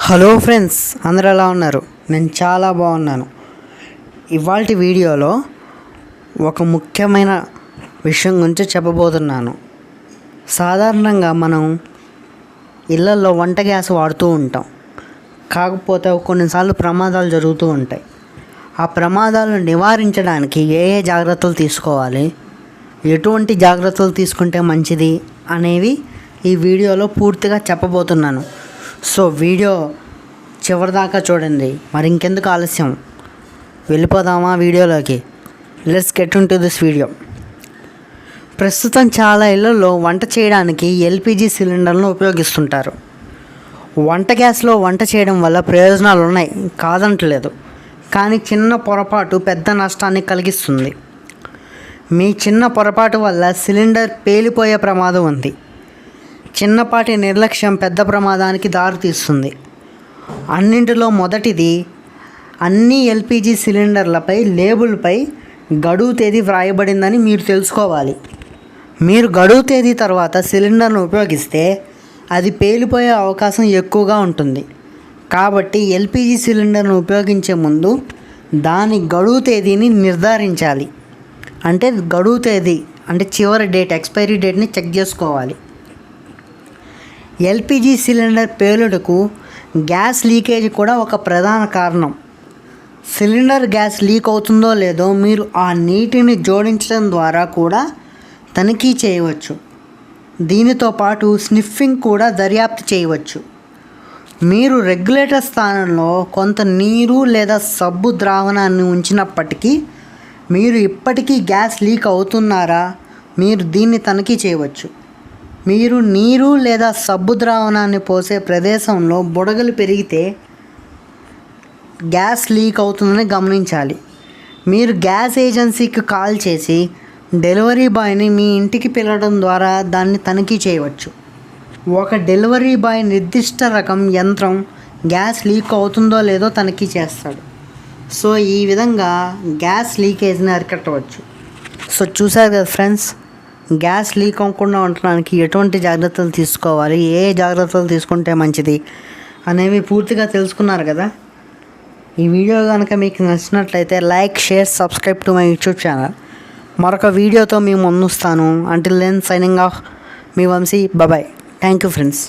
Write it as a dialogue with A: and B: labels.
A: Hello friends, అందరూ ఎలా ఉన్నారు? నేను చాలా బాగున్నాను. ఇవాల్టి వీడియోలో ఒక ముఖ్యమైన విషయం గురించి చెప్పబోతున్నాను. సాధారణంగా మనం ఇళ్ళల్లో వంట గ్యాస్ వాడుతూ ఉంటాం. కాకపోతే కొన్నిసార్లు ప్రమాదాలు జరుగుతూ ఉంటాయి. ఆ ప్రమాదాలను నివారించడానికి ఏ జాగ్రత్తలు తీసుకోవాలి, ఎటువంటి జాగ్రత్తలు తీసుకుంటే మంచిది అనేవి ఈ వీడియోలో పూర్తిగా చెప్పబోతున్నాను. సో వీడియో చివరిదాకా చూడండి. మరి ఇంకెందుకు ఆలస్యం, వెళ్ళిపోదామా వీడియోలోకి? Let's get in to this video. ప్రస్తుతం చాలా ఇళ్లలో వంట చేయడానికి ఎల్పిజి సిలిండర్లను ఉపయోగిస్తుంటారు. వంట గ్యాస్లో వంట చేయడం వల్ల ప్రయోజనాలు ఉన్నాయి, కాదంటలేదు. కానీ చిన్న పొరపాటు పెద్ద నష్టాన్ని కలిగిస్తుంది. మీ చిన్న పొరపాటు వల్ల సిలిండర్ పేలిపోయే ప్రమాదం ఉంది. చిన్నపాటి నిర్లక్ష్యం పెద్ద ప్రమాదానికి దారితీస్తుంది. అన్నింటిలో మొదటిది, అన్ని ఎల్పిజి సిలిండర్లపై లేబుల్పై గడువు తేదీ వ్రాయబడిందని మీరు తెలుసుకోవాలి. మీరు గడువు తేదీ తర్వాత సిలిండర్ను ఉపయోగిస్తే అది పేలిపోయే అవకాశం ఎక్కువగా ఉంటుంది. కాబట్టి ఎల్పిజి సిలిండర్ను ఉపయోగించే ముందు దాని గడువు తేదీని నిర్ధారించాలి. అంటే గడువు తేదీ అంటే చివరి డేట్, ఎక్స్పైరీ డేట్ని చెక్ చేసుకోవాలి. ఎల్పిజి సిలిండర్ పేలుడుకు గ్యాస్ లీకేజ్ కూడా ఒక ప్రధాన కారణం. సిలిండర్ గ్యాస్ లీక్ అవుతుందో లేదో మీరు ఆ నీటిని జోడించడం ద్వారా కూడా తనిఖీ చేయవచ్చు. దీనితో పాటు స్నిఫింగ్ కూడా దర్యాప్తు చేయవచ్చు. మీరు రెగ్యులేటర్ స్థానంలో కొంత నీరు లేదా సబ్బు ద్రావణాన్ని ఉంచినప్పటికీ మీరు ఇప్పటికీ గ్యాస్ లీక్ అవుతున్నారా, మీరు దీన్ని తనిఖీ చేయవచ్చు. మీరు నీరు లేదా సబ్బు ద్రావణాన్ని పోసే ప్రదేశంలో బుడగలు పెరిగితే గ్యాస్ లీక్ అవుతుందని గమనించాలి. మీరు గ్యాస్ ఏజెన్సీకి కాల్ చేసి డెలివరీ బాయ్ని మీ ఇంటికి పిలవడం ద్వారా దాన్ని తనిఖీ చేయవచ్చు. ఒక డెలివరీ బాయ్ నిర్దిష్ట రకం యంత్రం గ్యాస్ లీక్ అవుతుందో లేదో తనిఖీ చేస్తాడు. సో ఈ విధంగా గ్యాస్ లీకేజ్ని అరికట్టవచ్చు. సో చూసారు కదా ఫ్రెండ్స్, గ్యాస్ లీక్ అవ్వకుండా ఉండడానికి ఎటువంటి జాగ్రత్తలు తీసుకోవాలి, ఏ జాగ్రత్తలు తీసుకుంటే మంచిది అనేవి పూర్తిగా తెలుసుకున్నారు కదా. ఈ వీడియో కనుక మీకు నచ్చినట్లయితే like, share, subscribe to my YouTube channel. మరొక వీడియోతో మీ ముందుస్తాను. అంటిల్ దెన్ సైనింగ్ ఆఫ్, మీ Vamshi. Bye. Thank you friends.